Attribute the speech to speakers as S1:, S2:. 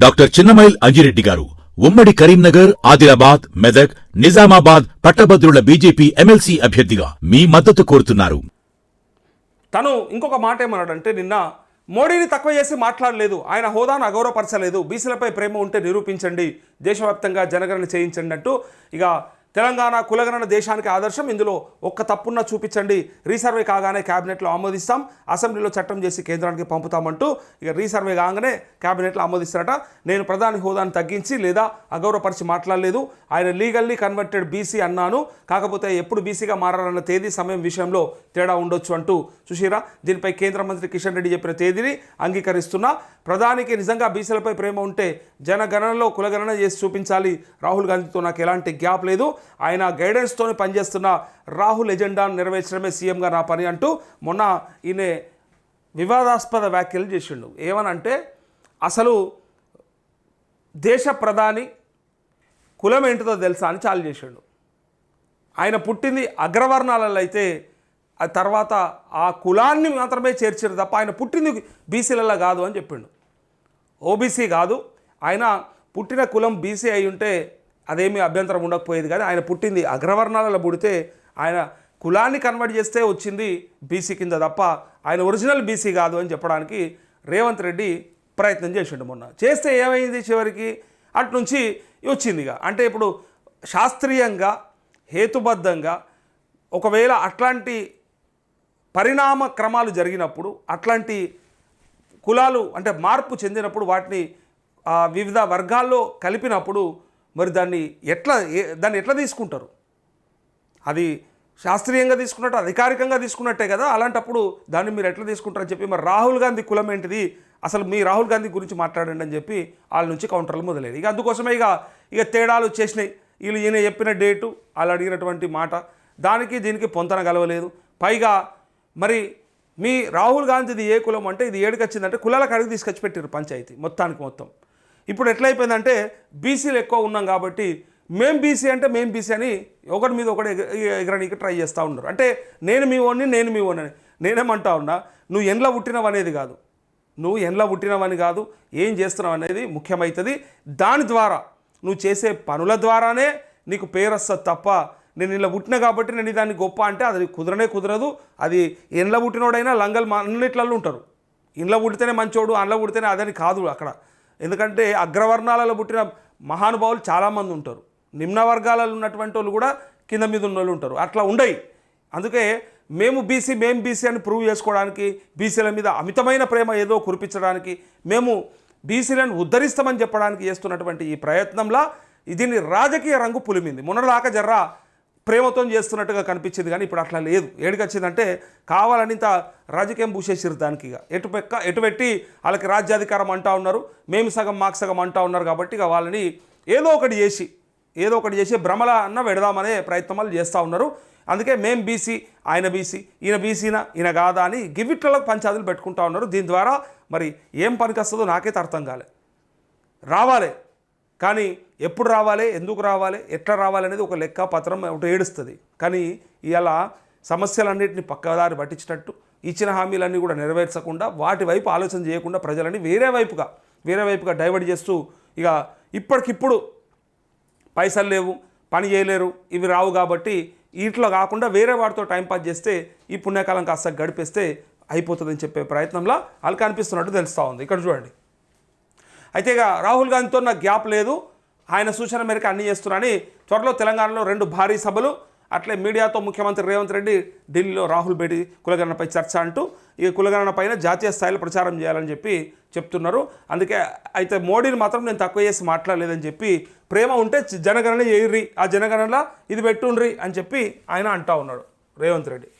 S1: Doctor Chinnamail Anji Reddy గారు ఉమ్మడి కరీంనగర్, ఆదిలాబాద్, మెదక్, నిజామాబాద్ పట్టభద్రుల బీజేపీ ఎమ్మెల్సీ అభ్యర్థిగా మీ మద్దతు కోరుతున్నారు.
S2: తను ఇంకొక మాట ఏమన్నాడంటే, నిన్న మోడీని తక్కువ చేసి మాట్లాడలేదు, ఆయన హోదాను అగౌరవపరచలేదు, బీసీలపై ప్రేమ ఉంటే నిరూపించండి, దేశవ్యాప్తంగా జనగణన చేయించండి అంటూ ఇక తెలంగాణ కులగణన దేశానికి ఆదర్శం, ఇందులో ఒక్క తప్పున్న చూపించండి, రీసర్వే కాగానే క్యాబినెట్లో ఆమోదిస్తాం, అసెంబ్లీలో చట్టం చేసి కేంద్రానికి పంపుతామంటూ ఇక రీసర్వే కాగానే క్యాబినెట్లో ఆమోదిస్తారట. నేను ప్రధాని హోదాను తగ్గించి లేదా అగౌరవపరిచి మాట్లాడలేదు, ఆయన లీగల్లీ కన్వర్టెడ్ బీసీ అన్నాను, కాకపోతే ఎప్పుడు బీసీగా మారాలన్న తేదీ సమయం విషయంలో తేడా ఉండొచ్చు అంటూ చూసిరా. దీనిపై కేంద్ర మంత్రి కిషన్ రెడ్డి చెప్పిన తేదీని అంగీకరిస్తున్నా, ప్రధానికి నిజంగా బీసీలపై ప్రేమ ఉంటే జనగణనలో కులగణన చేసి చూపించాలి, రాహుల్ గాంధీతో నాకు ఎలాంటి గ్యాప్ లేదు, ఆయన గైడెన్స్తోనే పనిచేస్తున్న రాహుల్ ఎజెండాను నెరవేర్చడమే సీఎంగా నా పని అంటూ మొన్న ఈయన వివాదాస్పద వ్యాఖ్యలు చేసిండు. ఏమనంటే, అసలు దేశ ప్రధాని కులం ఏంటిదో తెలుసా అని చాలు చేసిండు. ఆయన పుట్టింది అగ్రవర్ణాలలో అయితే ఆ తర్వాత ఆ కులాన్ని మాత్రమే చేర్చారు తప్ప ఆయన పుట్టింది బీసీలలో కాదు అని చెప్పిండు. ఓబీసీ కాదు, ఆయన పుట్టిన కులం బీసీ అయి ఉంటే అదేమీ అభ్యంతరం ఉండకపోయేది, కానీ ఆయన పుట్టింది అగ్రవర్ణాలలో పుడితే ఆయన కులాన్ని కన్వర్ట్ చేస్తే వచ్చింది బీసీ కింద తప్ప ఆయన ఒరిజినల్ బీసీ కాదు అని చెప్పడానికి రేవంత్ రెడ్డి ప్రయత్నం చేసిండు. మొన్న చేస్తే ఏమైంది, చివరికి అటు నుంచి వచ్చిందిగా. అంటే ఇప్పుడు శాస్త్రీయంగా హేతుబద్ధంగా ఒకవేళ అట్లాంటి పరిణామ క్రమాలు జరిగినప్పుడు, అట్లాంటి కులాలు అంటే మార్పు చెందినప్పుడు, వాటిని వివిధ వర్గాల్లో కలిపినప్పుడు మరి దాన్ని ఎట్లా తీసుకుంటారు? అది శాస్త్రీయంగా తీసుకున్నట్టు అధికారికంగా తీసుకున్నట్టే కదా. అలాంటప్పుడు దాన్ని మీరు ఎట్లా తీసుకుంటారని చెప్పి మరి రాహుల్ గాంధీ కులం ఏంటిది, అసలు మీ రాహుల్ గాంధీ గురించి మాట్లాడండి అని చెప్పి వాళ్ళ నుంచి కౌంటర్లు మొదలయ్యాయి. ఇక అందుకోసమే ఇక తేడాలు వచ్చేసినాయి. ఈయన చెప్పిన డేటు, వాళ్ళు అడిగినటువంటి మాట, దానికి దీనికి పొంతన కలవలేదు. పైగా మరి మీ రాహుల్ గాంధీది ఏ కులం అంటే ఇది ఏడుకి వచ్చిందంటే కులాలకు అడిగి తీసుకొచ్చి పెట్టారు పంచాయతీ మొత్తం. ఇప్పుడు ఎట్లయిపోయిందంటే బీసీలు ఎక్కువ ఉన్నాం కాబట్టి మేం బీసీ అంటే మేం బీసీ అని ఒకటి మీద ఒకటి ఎగరడానికి ట్రై చేస్తూ ఉన్నారు. అంటే నేను మీ ఓన్ని నేనేమంటా ఉన్నా, నువ్వు ఎండ్ల పుట్టినవనేది కాదు, నువ్వు ఎండ్ల పుట్టినవని కాదు, ఏం చేస్తున్నావు అనేది ముఖ్యమవుతుంది. దాని ద్వారా నువ్వు చేసే పనుల ద్వారానే నీకు పేరు వస్తుంది తప్ప నేను ఇలా పుట్టినా కాబట్టి నేను దాన్ని గొప్ప అంటే అది కుదరదు. అది ఎండ్ల పుట్టినోడైనా లంగలు అన్నిట్లలో ఉంటారు. ఇండ్ల పుడితేనే మంచోడు, అండ్ల పుడితేనే అదని కాదు అక్కడ. ఎందుకంటే అగ్రవర్ణాలలో పుట్టిన మహానుభావులు చాలామంది ఉంటారు, నిమ్న వర్గాలలో ఉన్నటువంటి వాళ్ళు కూడా కింద మీద ఉన్న వాళ్ళు ఉంటారు, అట్లా ఉండయి. అందుకే మేం బీసీ అని ప్రూవ్ చేసుకోవడానికి, బీసీల మీద అమితమైన ప్రేమ ఏదో కురిపించడానికి, మేము బీసీలను ఉద్ధరిస్తామని చెప్పడానికి చేస్తున్నటువంటి ఈ ప్రయత్నంలో దీన్ని రాజకీయ రంగు పులిమింది. మొన్నటిదాకా జర్రా ప్రేమతో చేస్తున్నట్టుగా కనిపించింది, కానీ ఇప్పుడు అట్లా లేదు. ఏడికొచ్చిందంటే కావాలని ఇంత రాజకీయం భూసేసిరు దానికి. ఎటు పెట్టి వాళ్ళకి రాజ్యాధికారం అంటూ ఉన్నారు, మేము సగం మాకు సగం అంటూ ఉన్నారు కాబట్టి ఇక వాళ్ళని ఏదో ఒకటి చేసి భ్రమల అన్న పెడదామనే ప్రయత్నాలు చేస్తూ ఉన్నారు. అందుకే మేం బీసీ, ఆయన బీసీ, ఈయన బీసీనా ఈయన కాదా అని గివిట్లలో పంచాదులు పెట్టుకుంటూ ఉన్నారు. దీని ద్వారా మరి ఏం పనికి వస్తుందో నాకైతే అర్థం కాలే. రావాలి కానీ ఎప్పుడు రావాలి, ఎందుకు రావాలి, ఎట్లా రావాలి అనేది ఒక లెక్క పత్రం ఒకటి ఏడుస్తుంది. కానీ ఇవాళ సమస్యలన్నింటినీ పక్కదారి పట్టించినట్టు ఇచ్చిన హామీలన్నీ కూడా నెరవేర్చకుండా వాటి వైపు ఆలోచన చేయకుండా ప్రజలని వేరే వైపుగా డైవర్ట్ చేస్తూ ఇక ఇప్పటికిప్పుడు పైసలు లేవు, పని చేయలేరు, ఇవి రావు కాబట్టి వీటిలో కాకుండా వేరే వాటితో టైంపాస్ చేస్తే ఈ పుణ్యకాలం కాస్త గడిపేస్తే అయిపోతుందని చెప్పే ప్రయత్నంలో వాళ్ళకి అనిపిస్తున్నట్టు తెలుస్తూ ఉంది. ఇక్కడ చూడండి. అయితే ఇక రాహుల్ గాంధీతో నాకు గ్యాప్ లేదు, ఆయన సూచన మేరకు అన్నీ చేస్తున్నారని త్వరలో తెలంగాణలో 2 భారీ సభలు, అట్లే మీడియాతో ముఖ్యమంత్రి రేవంత్ రెడ్డి ఢిల్లీలో రాహుల్ భేటీ, కులగణనపై చర్చ అంటూ ఈ కులగణన పైన జాతీయ స్థాయిలో ప్రచారం చేయాలని చెప్పి చెప్తున్నారు. అందుకే అయితే మోడీని మాత్రం నేను తక్కువ చేసి మాట్లాడలేదని చెప్పి, ప్రేమ ఉంటే జనగణన చేయర్రి, ఆ జనగణనలో ఇది పెట్టుండ్రి అని చెప్పి ఆయన అంటా ఉన్నాడు రేవంత్ రెడ్డి.